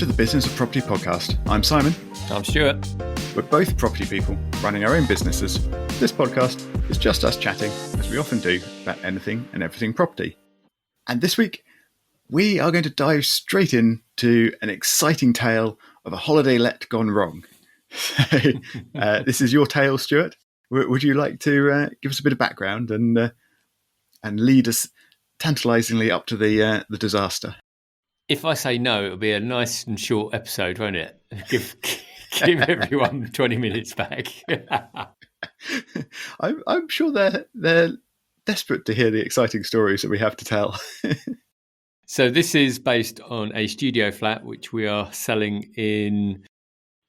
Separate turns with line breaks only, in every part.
to the Business of Property podcast. I'm Simon.
I'm Stuart.
We're both property people running our own businesses. This podcast is just us chatting, as we often do, about anything and everything property. And this week, we are going to dive straight into an exciting tale of a holiday let gone wrong. This is your tale, Stuart. Would you like to give us a bit of background and lead us tantalisingly up to the disaster?
If I say no, it'll be a nice and short episode, won't it? Give everyone 20 minutes back.
I'm sure they're desperate to hear the exciting stories that we have to tell.
So this is based on a studio flat which we are selling in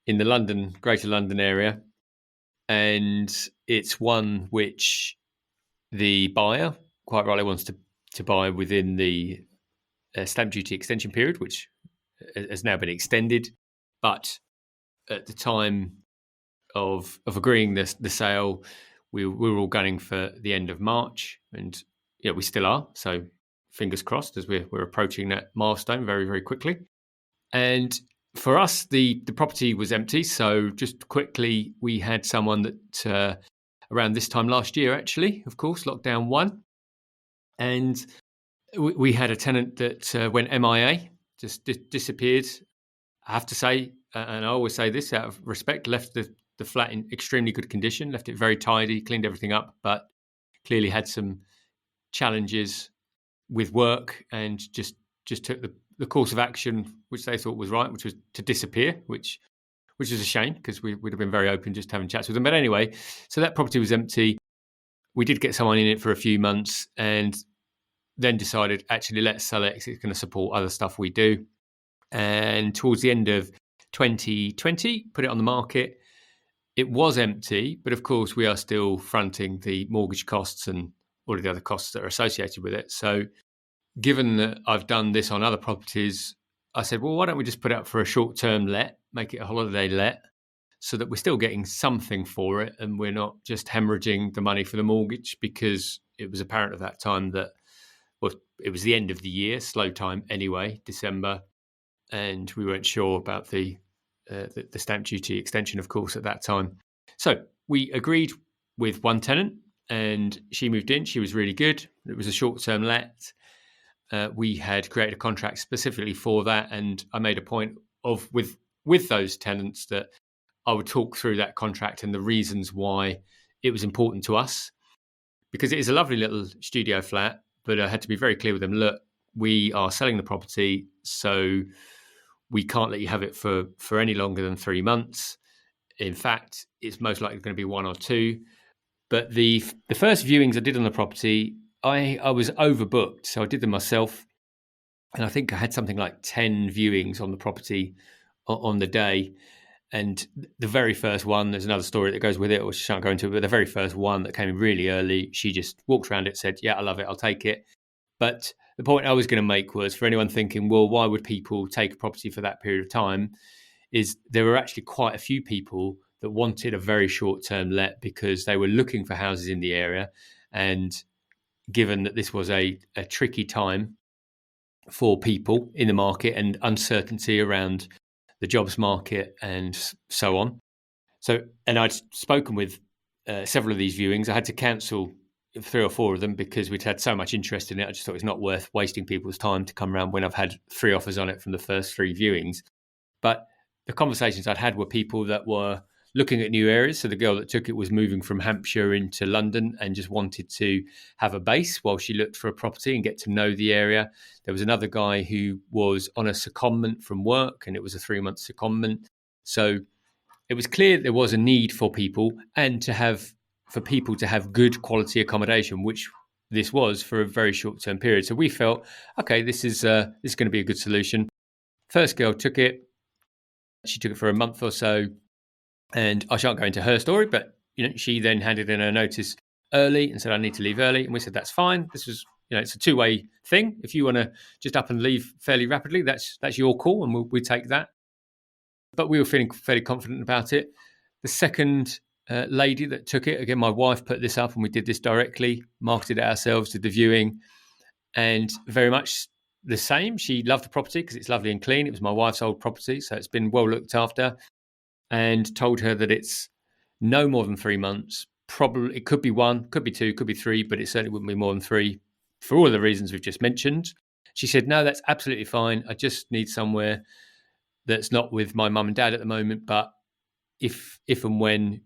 the Greater London area, and it's one which the buyer quite rightly wants to buy within the stamp duty extension period, which has now been extended. But at the time of agreeing the sale, we were all gunning for the end of March, and we still are. So fingers crossed as we're approaching that milestone very, very quickly. And for us, the property was empty. So just quickly, we had someone that around this time last year, actually, of course, lockdown 1, and we had a tenant that went MIA, just disappeared. I have to say, and I always say this out of respect, left the flat in extremely good condition, left it very tidy, cleaned everything up, but clearly had some challenges with work and just took the course of action which they thought was right, which was to disappear, which is a shame because we'd have been very open just having chats with them. But anyway, so that property was empty. We did get someone in it for a few months and then decided, actually, let's sell it because it's going to support other stuff we do. And towards the end of 2020, put it on the market. It was empty, but of course, we are still fronting the mortgage costs and all of the other costs that are associated with it. So given that I've done this on other properties, I said, well, why don't we just put it up for a short-term let, make it a holiday let, so that we're still getting something for it and we're not just hemorrhaging the money for the mortgage, because it was apparent at that time that, well, it was the end of the year, slow time anyway, December, and we weren't sure about the stamp duty extension, of course, at that time. So we agreed with one tenant and she moved in. She was really good. It was a short-term let. We had created a contract specifically for that, and I made a point of with those tenants that I would talk through that contract and the reasons why it was important to us, because it is a lovely little studio flat. But I had to be very clear with them, look, we are selling the property, so we can't let you have it for any longer than 3 months. In fact, it's most likely going to be 1 or 2. But the first viewings I did on the property, I was overbooked. So I did them myself. And I think I had something like 10 viewings on the property on the day. And the very first one, there's another story that goes with it, which I shan't go into, but the very first one that came in really early, she just walked around it, said, yeah, I love it, I'll take it. But the point I was going to make was, for anyone thinking, well, why would people take a property for that period of time, is there were actually quite a few people that wanted a very short-term let because they were looking for houses in the area. And given that this was a tricky time for people in the market and uncertainty around the jobs market and so on. And I'd spoken with several of these viewings. I had to cancel 3 or 4 of them because we'd had so much interest in it. I just thought it's not worth wasting people's time to come around when I've had 3 offers on it from the first 3 viewings. But the conversations I'd had were people that were looking at new areas. So the girl that took it was moving from Hampshire into London and just wanted to have a base while she looked for a property and get to know the area. There was another guy who was on a secondment from work, and it was a 3-month secondment. So it was clear there was a need for people and for people to have good quality accommodation, which this was for a very short-term period. So we felt, okay, this is going to be a good solution. First girl took it. She took it for a month or so. And I shan't go into her story, but she then handed in her notice early and said, I need to leave early. And we said, that's fine. This was, it's a 2-way thing. If you want to just up and leave fairly rapidly, that's your call, and we take that. But we were feeling fairly confident about it. The second lady that took it, again, my wife put this up and we did this directly, marketed it ourselves, did the viewing, and very much the same. She loved the property because it's lovely and clean. It was my wife's old property, so it's been well looked after, and told her that it's no more than 3 months. Probably it could be 1, could be 2, could be 3, but it certainly wouldn't be more than 3 for all of the reasons we've just mentioned. She said, no, that's absolutely fine. I just need somewhere that's not with my mum and dad at the moment, but if and when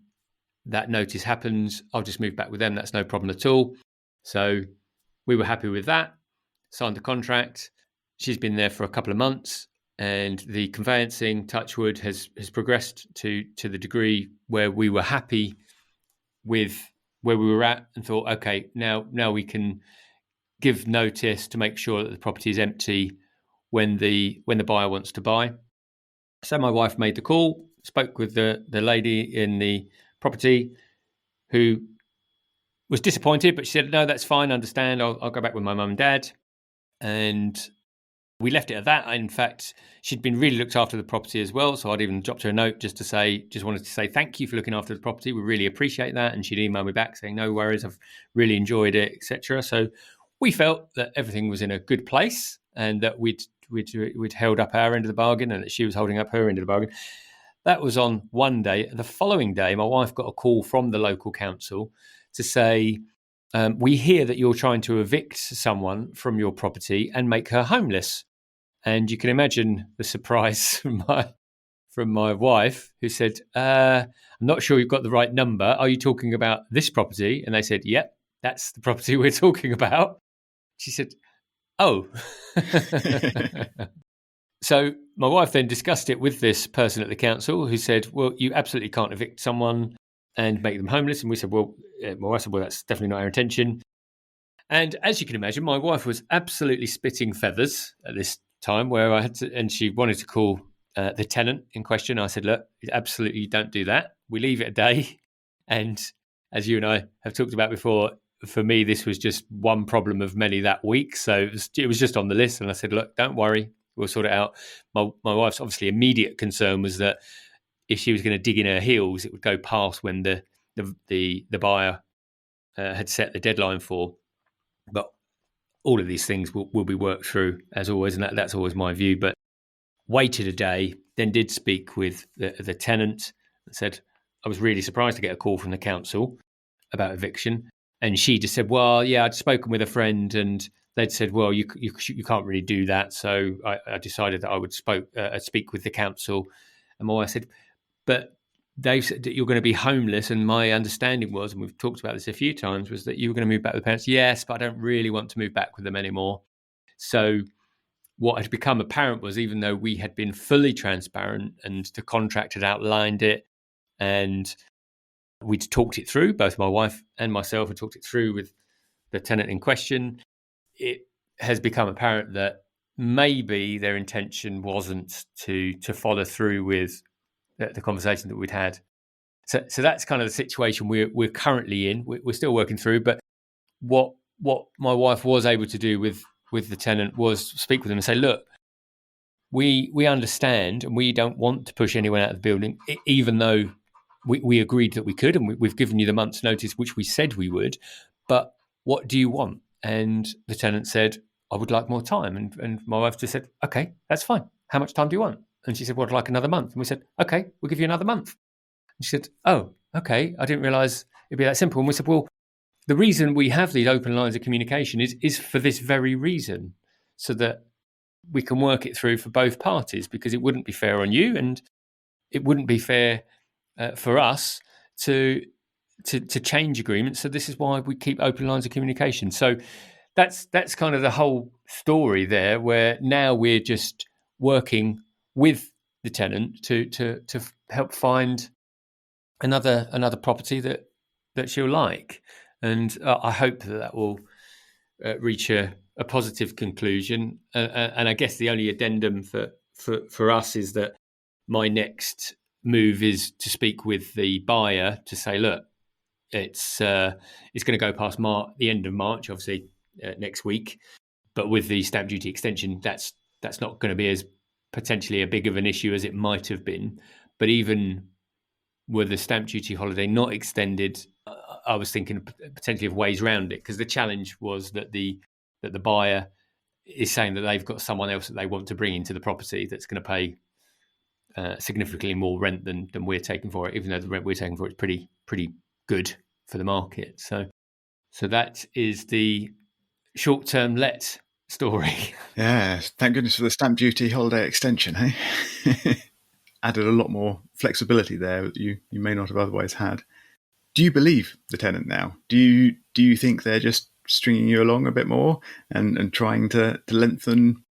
that notice happens, I'll just move back with them. That's no problem at all. So we were happy with that, signed the contract. She's been there for a couple of months, and the conveyancing, touchwood, has progressed to the degree where we were happy with where we were at and thought, okay, now we can give notice to make sure that the property is empty when the buyer wants to buy. So my wife made the call, spoke with the lady in the property, who was disappointed, but she said, no, that's fine, I understand, I'll go back with my mum and dad. And we left it at that. In fact, she'd been really looked after the property as well, so I'd even dropped her a note just wanted to say thank you for looking after the property, we really appreciate that. And she'd emailed me back saying, no worries, I've really enjoyed it, etc. So we felt that everything was in a good place, and that we'd held up our end of the bargain, and that she was holding up her end of the bargain. That was on one day. The following day, my wife got a call from the local council to say, we hear that you're trying to evict someone from your property and make her homeless. And you can imagine the surprise from my wife, who said, I'm not sure you've got the right number. Are you talking about this property? And they said, yep, that's the property we're talking about. She said, oh. So my wife then discussed it with this person at the council, who said, well, you absolutely can't evict someone and make them homeless. And we said, well, my wife said, well, that's definitely not our intention. And as you can imagine, my wife was absolutely spitting feathers at this time, where I had to, and she wanted to call the tenant in question. I said, look, absolutely don't do that. We leave it a day. And as you and I have talked about before, for me, this was just one problem of many that week. So it was just on the list. And I said, look, don't worry, we'll sort it out. My wife's obviously immediate concern was that if she was going to dig in her heels, it would go past when the buyer had set the deadline for. But all of these things will be worked through, as always, and that's always my view. But waited a day, then did speak with the tenant, and said, I was really surprised to get a call from the council about eviction. And she just said, well, yeah, I'd spoken with a friend, and they'd said, well, you can't really do that. So I decided that I would speak with the council. And my wife said, but they've said that you're going to be homeless. And my understanding was, and we've talked about this a few times, was that you were going to move back with the parents. Yes, but I don't really want to move back with them anymore. So what had become apparent was, even though we had been fully transparent and the contract had outlined it, and we'd talked it through, both my wife and myself had talked it through with the tenant in question, it has become apparent that maybe their intention wasn't to follow through with the conversation that we'd had. So that's kind of the situation we're currently in. We're still working through, but what my wife was able to do with the tenant was speak with them and say, look, we understand, and we don't want to push anyone out of the building, even though we agreed that we could, and we've given you the month's notice, which we said we would. But what do you want? And the tenant said, I would like more time. And my wife just said, okay, that's fine. How much time do you want? And she said, well, I'd like another month. And we said, okay, we'll give you another month. And she said, oh, okay, I didn't realise it'd be that simple. And we said, well, the reason we have these open lines of communication is for this very reason, so that we can work it through for both parties, because it wouldn't be fair on you, and it wouldn't be fair for us to change agreements. So this is why we keep open lines of communication. So that's kind of the whole story there, where now we're just working with the tenant to help find another property that she'll like. And I hope that will reach a positive conclusion. And I guess the only addendum for us is that my next move is to speak with the buyer to say, look, it's going to go past the end of March, obviously next week. But with the stamp duty extension, that's not going to be as potentially a big of an issue as it might have been. But even with the stamp duty holiday not extended, I was thinking potentially of ways around it, because the challenge was that the buyer is saying that they've got someone else that they want to bring into the property that's going to pay significantly more rent than we're taking for it, even though the rent we're taking for it is pretty good for the market. So that is the short-term let story.
Yeah, thank goodness for the stamp duty holiday extension, hey? Added a lot more flexibility there that you may not have otherwise had. Do you believe the tenant now? Do you think they're just stringing you along a bit more and trying to lengthen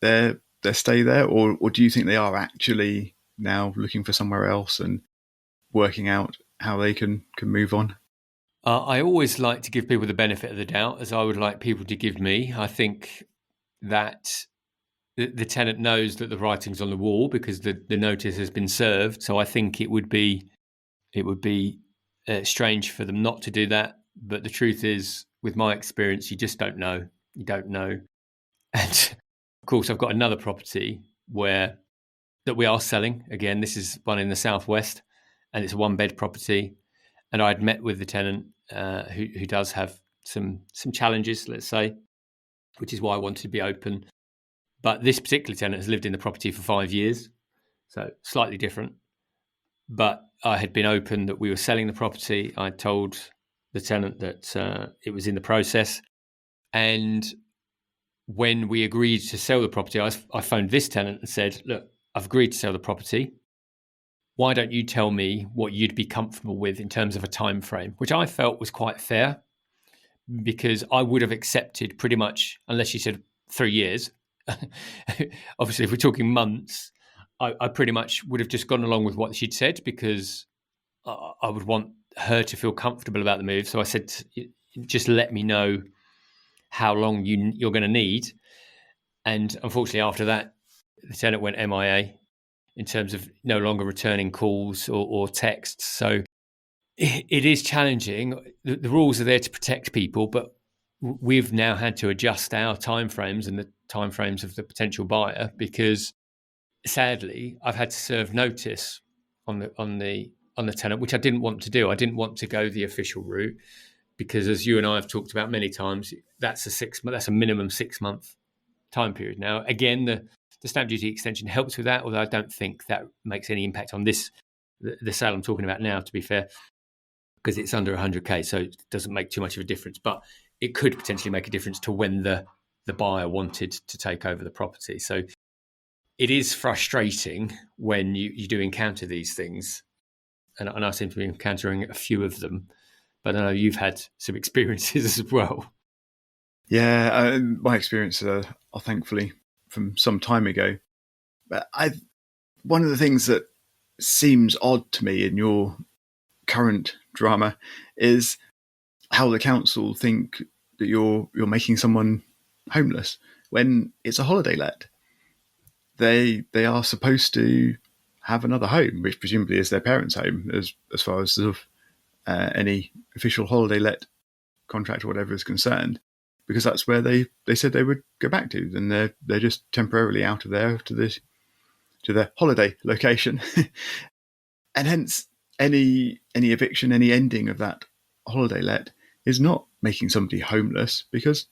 their stay there, or do you think they are actually now looking for somewhere else and working out how they can move on?
I always like to give people the benefit of the doubt, as I would like people to give me. I think that the tenant knows that the writing's on the wall because the notice has been served. So I think it would be strange for them not to do that. But the truth is, with my experience, you just don't know. You don't know. And of course, I've got another property that we are selling. Again, this is one in the southwest, and it's a one-bed property. And I'd met with the tenant who does have some challenges, let's say, which is why I wanted to be open. But this particular tenant has lived in the property for 5 years, so slightly different. But I had been open that we were selling the property. I told the tenant that it was in the process. And when we agreed to sell the property, I phoned this tenant and said, look, I've agreed to sell the property. Why don't you tell me what you'd be comfortable with in terms of a time frame, which I felt was quite fair, because I would have accepted pretty much, unless she said 3 years. Obviously, if we're talking months, I pretty much would have just gone along with what she'd said, because I would want her to feel comfortable about the move. So I said, just let me know how long you're going to need. And unfortunately, after that, the tenant went MIA in terms of no longer returning calls or texts. So it is challenging. The rules are there to protect people, but we've now had to adjust our timeframes and the timeframes of the potential buyer, because sadly I've had to serve notice on the tenant, which I didn't want to do. I didn't want to go the official route, because as you and I have talked about many times, that's a minimum 6 month time period. Now, again, the stamp duty extension helps with that, although I don't think that makes any impact on the sale I'm talking about now, to be fair, because it's under 100k, so it doesn't make too much of a difference. But it could potentially make a difference to when the buyer wanted to take over the property. So it is frustrating when you do encounter these things, and I seem to be encountering a few of them. But I know you've had some experiences as well.
Yeah, my experiences are thankfully from some time ago. But one of the things that seems odd to me in your current drama is how the council think that you're making someone homeless when it's a holiday let. They are supposed to have another home, which presumably is their parents' home, as far as sort of any official holiday let contract or whatever is concerned, because that's where they said they would go back to. And they're just temporarily out of there to their holiday location, and hence any eviction, any ending of that holiday let is not making somebody homeless, because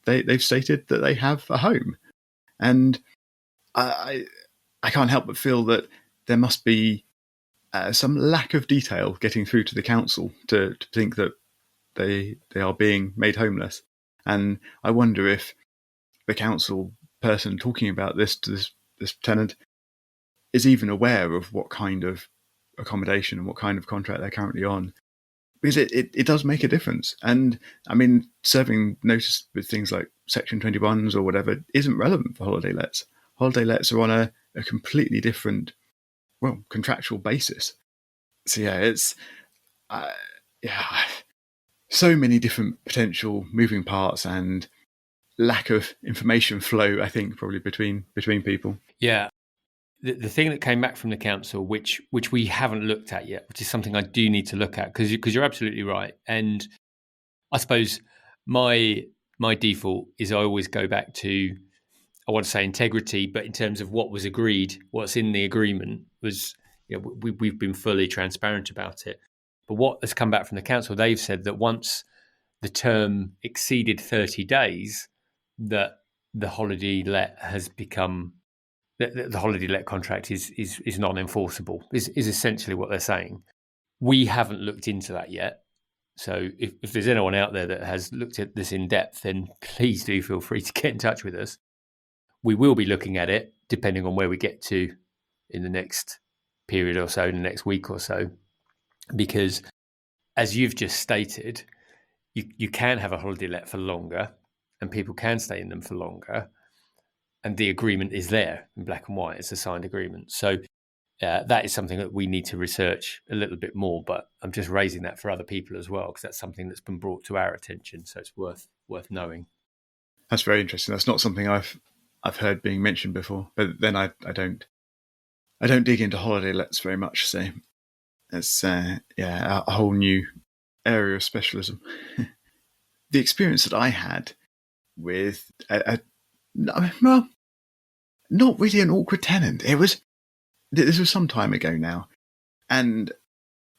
they've stated that they have a home. And I can't help but feel that there must be some lack of detail getting through to the council to think that they are being made homeless. And I wonder if the council person talking about this to this tenant is even aware of what kind of accommodation and what kind of contract they're currently on, because it does make a difference. And I mean, serving notice with things like Section 21s or whatever isn't relevant for holiday lets. Holiday lets are on a completely different, contractual basis. So yeah, it's so many different potential moving parts and lack of information flow, I think, probably between people.
Yeah. The thing that came back from the council, which we haven't looked at yet, which is something I do need to look at, because you're absolutely right. And I suppose my default is I always go back to, I want to say integrity, but in terms of what was agreed, what's in the agreement was, we've been fully transparent about it. But what has come back from the council, they've said that once the term exceeded 30 days, that the holiday let has become the holiday let contract is non-enforceable. Is essentially what they're saying. We haven't looked into that yet. So if there's anyone out there that has looked at this in depth, then please do feel free to get in touch with us. We will be looking at it depending on where we get to in the next period or so, in the next week or so, because as you've just stated, you can have a holiday let for longer and people can stay in them for longer. And the agreement is there in black and white. It's a signed agreement. So that is something that we need to research a little bit more, but I'm just raising that for other people as well, because that's something that's been brought to our attention. So it's worth knowing.
That's very interesting. That's not something I've heard being mentioned before, but then I don't dig into holiday lets very much. So it's a whole new area of specialism. The experience that I had with well, not really an awkward tenant. This was some time ago now, and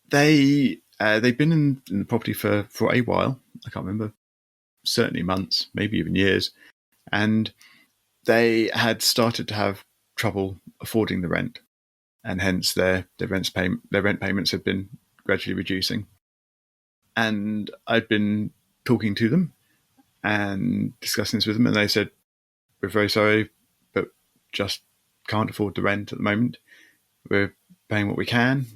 they'd been in the property for a while. I can't remember, certainly months, maybe even years, and they had started to have trouble affording the rent, and hence their rent payments had been gradually reducing. And I'd been talking to them and discussing this with them, and they said, "We're very sorry, but just can't afford the rent at the moment. We're paying what we can,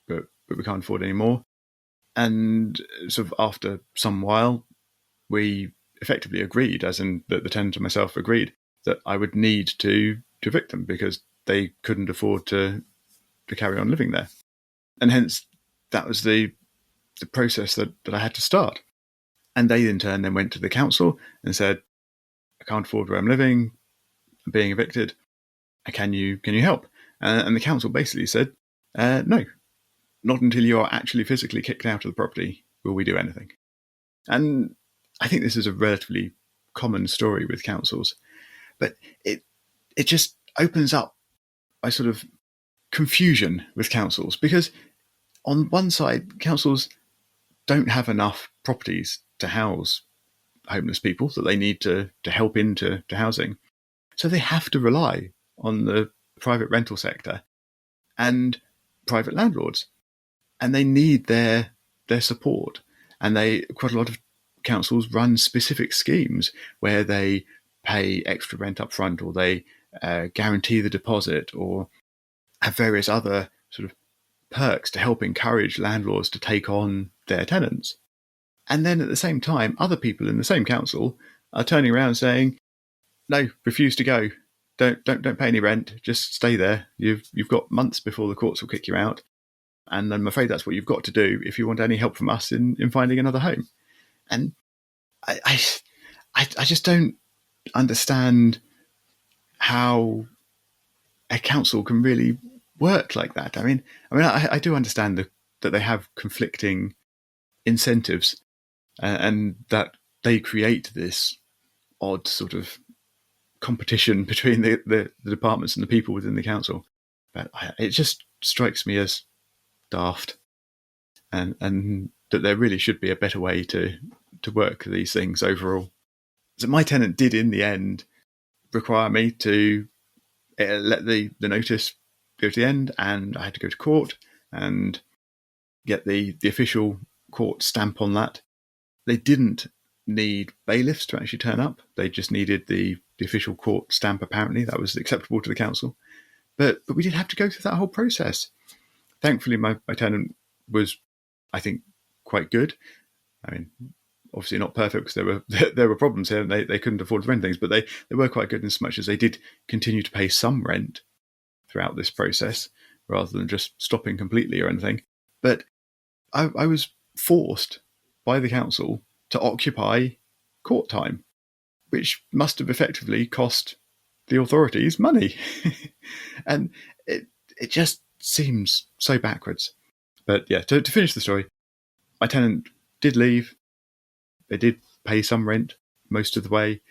but we can't afford any more." And sort of after some while, we effectively agreed, as in the tenant and myself agreed, that I would need to evict them because they couldn't afford to carry on living there. And hence, that was the process that I had to start. And they in turn then went to the council and said, "I can't afford where I'm living, I'm being evicted, can you help?" And the council basically said, "No, not until you are actually physically kicked out of the property will we do anything." And I think this is a relatively common story with councils, but it just opens up a sort of confusion with councils, because on one side, councils don't have enough properties to house homeless people that they need to help into housing. So they have to rely on the private rental sector and private landlords, and they need their support. And quite a lot of councils run specific schemes where they pay extra rent up front, or they guarantee the deposit, or have various other sort of perks to help encourage landlords to take on their tenants. And then at the same time, other people in the same council are turning around saying, "No, refuse to go. Don't pay any rent. Just stay there. You've got months before the courts will kick you out. And I'm afraid that's what you've got to do if you want any help from us in finding another home." And I just don't understand how a council can really work like that. I do understand that they have conflicting incentives, and that they create this odd sort of competition between the departments and the people within the council. But it just strikes me as daft, and that there really should be a better way to work these things overall. So my tenant did in the end require me to let the notice go to the end, and I had to go to court and get the official court stamp on that. They didn't need bailiffs to actually turn up. They just needed the official court stamp, apparently. That was acceptable to the council. But we did have to go through that whole process. Thankfully, my tenant was, I think, quite good. I mean, obviously not perfect, because there were problems here, and they couldn't afford to rent things, but they were quite good in as much as they did continue to pay some rent throughout this process, rather than just stopping completely or anything. But I was forced by the council to occupy court time, which must have effectively cost the authorities money. And it just seems so backwards. But yeah, to finish the story, my tenant did leave. They did pay some rent most of the way.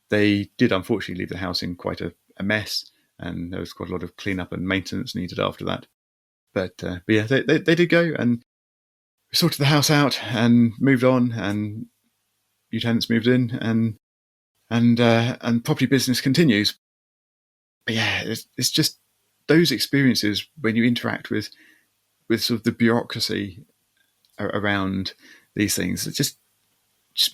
They did unfortunately leave the house in quite a mess, and there was quite a lot of cleanup and maintenance needed after that. But yeah, they did go, and we sorted the house out and moved on, and new tenants moved in, and and property business continues. But yeah, it's just those experiences when you interact with sort of the bureaucracy around these things that just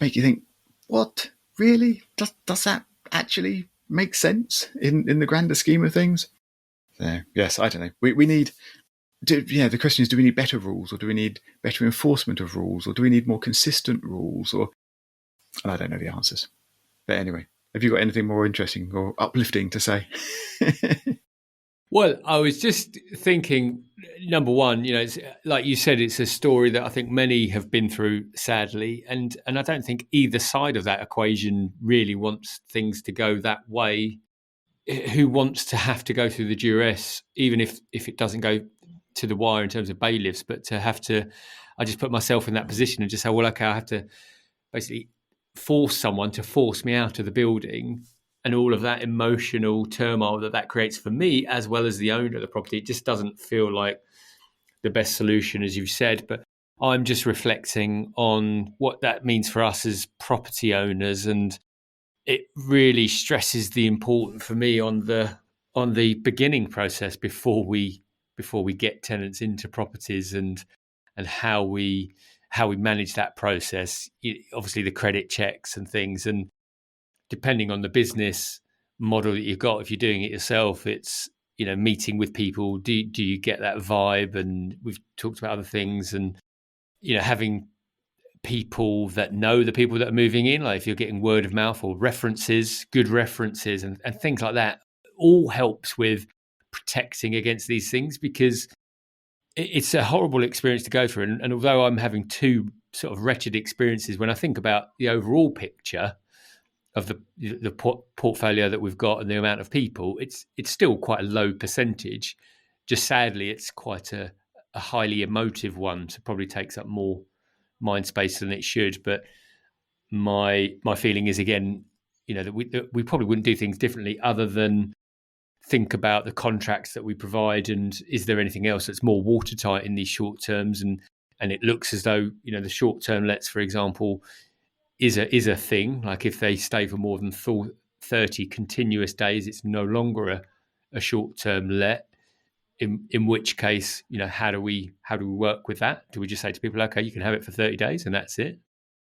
make you think, what really does that actually make sense in the grander scheme of things? So yes, I don't know. We need. The question is, do we need better rules, or do we need better enforcement of rules, or do we need more consistent rules? And I don't know the answers. But anyway, have you got anything more interesting or uplifting to say?
Well, I was just thinking, number one, it's like you said, it's a story that I think many have been through, sadly, and I don't think either side of that equation really wants things to go that way. Who wants to have to go through the duress, even if it doesn't go to the wire in terms of bailiffs, but to have to, I just put myself in that position and just say, well, okay, I have to basically force someone to force me out of the building, and all of that emotional turmoil that creates for me as well as the owner of the property. It just doesn't feel like the best solution, as you've said. But I'm just reflecting on what that means for us as property owners, and it really stresses the importance for me on the beginning process before we get tenants into properties, and how we manage that process. Obviously, the credit checks and things, and depending on the business model that you've got, if you're doing it yourself, it's meeting with people. Do you get that vibe? And we've talked about other things, and having people that know the people that are moving in, like if you're getting word of mouth or references, good references, and things like that, all helps with protecting against these things, because it's a horrible experience to go through. And although I'm having two sort of wretched experiences, when I think about the overall picture of the portfolio that we've got and the amount of people, it's still quite a low percentage. Just sadly, it's quite a highly emotive one, so probably takes up more mind space than it should. But my feeling is, again, that we probably wouldn't do things differently other than think about the contracts that we provide, and is there anything else that's more watertight in these short terms. And it looks as though the short term lets, for example, is a thing. Like if they stay for more than 30 continuous days, it's no longer a short term let. In which case, how do we work with that? Do we just say to people, okay, you can have it for 30 days and that's it?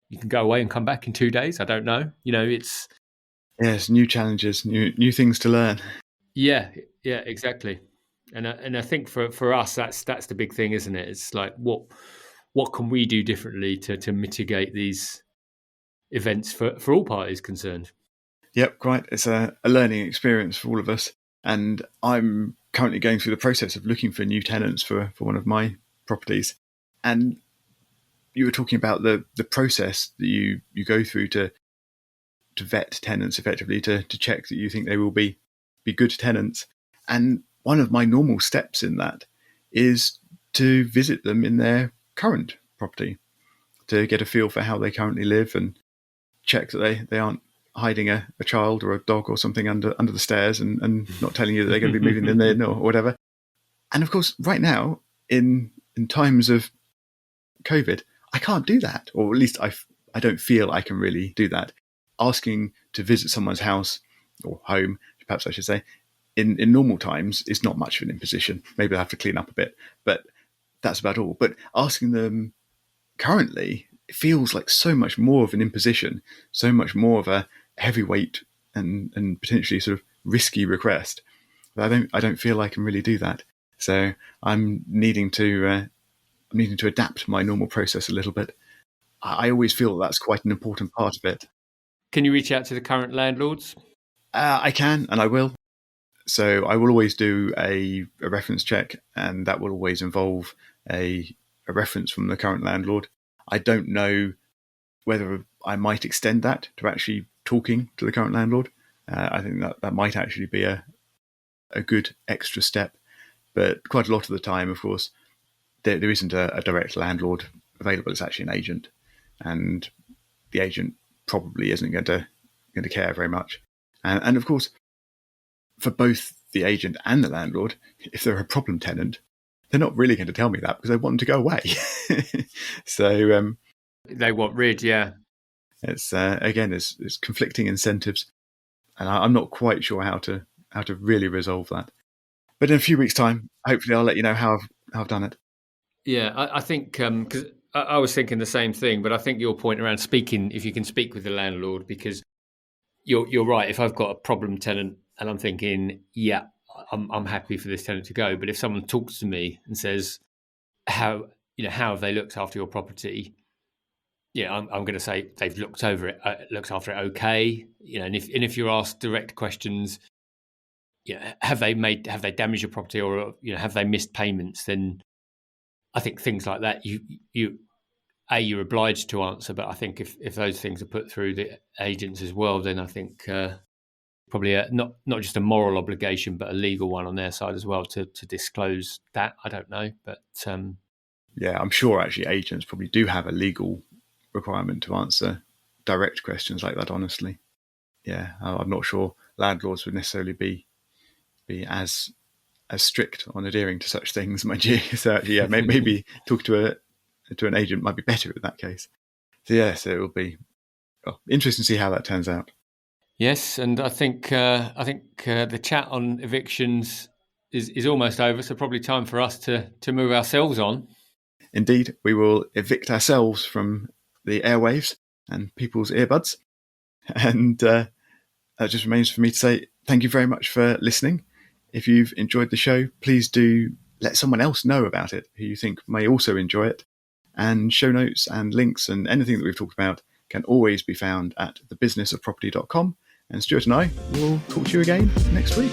You can go away and come back in 2 days. I don't know. It's
Yes, new challenges, new things to learn.
yeah, exactly. And I think for us, that's the big thing, isn't it? It's like what can we do differently to mitigate these events for all parties concerned?
Yep, quite. It's a learning experience for all of us. And I'm currently going through the process of looking for new tenants for one of my properties. And you were talking about the process that you go through to vet tenants effectively, to check that you think they will be good tenants. And one of my normal steps in that is to visit them in their current property, to get a feel for how they currently live and check that they aren't hiding a child or a dog or something under the stairs and not telling you that they're going to be moving in there or whatever. And of course, right now, in times of COVID, I can't do that, or at least I don't feel I can really do that. Asking to visit someone's house or home, perhaps I should say, in normal times is not much of an imposition. Maybe I have to clean up a bit, but that's about all. But asking them currently, it feels like so much more of an imposition, so much more of a heavyweight and potentially sort of risky request. But I don't feel I can really do that. So I'm needing to adapt my normal process a little bit. I always feel that's quite an important part of it.
Can you reach out to the current landlords?
I can, and I will. So I will always do a reference check, and that will always involve a reference from the current landlord. I don't know whether I might extend that to actually talking to the current landlord. I think that might actually be a good extra step. But quite a lot of the time, of course, there isn't a direct landlord available. It's actually an agent, and the agent probably isn't going to care very much. And of course, for both the agent and the landlord, if they're a problem tenant, they're not really going to tell me that because they want them to go away. So
They want rid, yeah.
It's again, it's conflicting incentives, and I'm not quite sure how to really resolve that. But in a few weeks' time, hopefully, I'll let you know how I've done it.
Yeah, I think because I was thinking the same thing, but I think your point around speaking, if you can speak with the landlord, because you're right. If I've got a problem tenant and I'm thinking, yeah, I'm happy for this tenant to go, but if someone talks to me and says, how have they looked after your property? Yeah, I'm going to say they've looked over it, looked after it okay. And if you're asked direct questions, have they damaged your property, or have they missed payments? Then I think things like that you're obliged to answer. But I think if those things are put through the agents as well, then I think probably not just a moral obligation, but a legal one on their side as well to disclose that. I don't know, but
yeah, I'm sure actually agents probably do have a legal requirement to answer direct questions like that. Honestly, yeah, I'm not sure landlords would necessarily be as strict on adhering to such things, mind you. So actually, yeah, maybe talk to an agent might be better in that case. So yeah, so it will be interesting to see how that turns out.
Yes, and I think the chat on evictions is almost over, so probably time for us to move ourselves on.
Indeed, we will evict ourselves from the airwaves and people's earbuds. And that just remains for me to say thank you very much for listening. If you've enjoyed the show, please do let someone else know about it who you think may also enjoy it. And show notes and links and anything that we've talked about can always be found at thebusinessofproperty.com. And Stuart and I will talk to you again next week.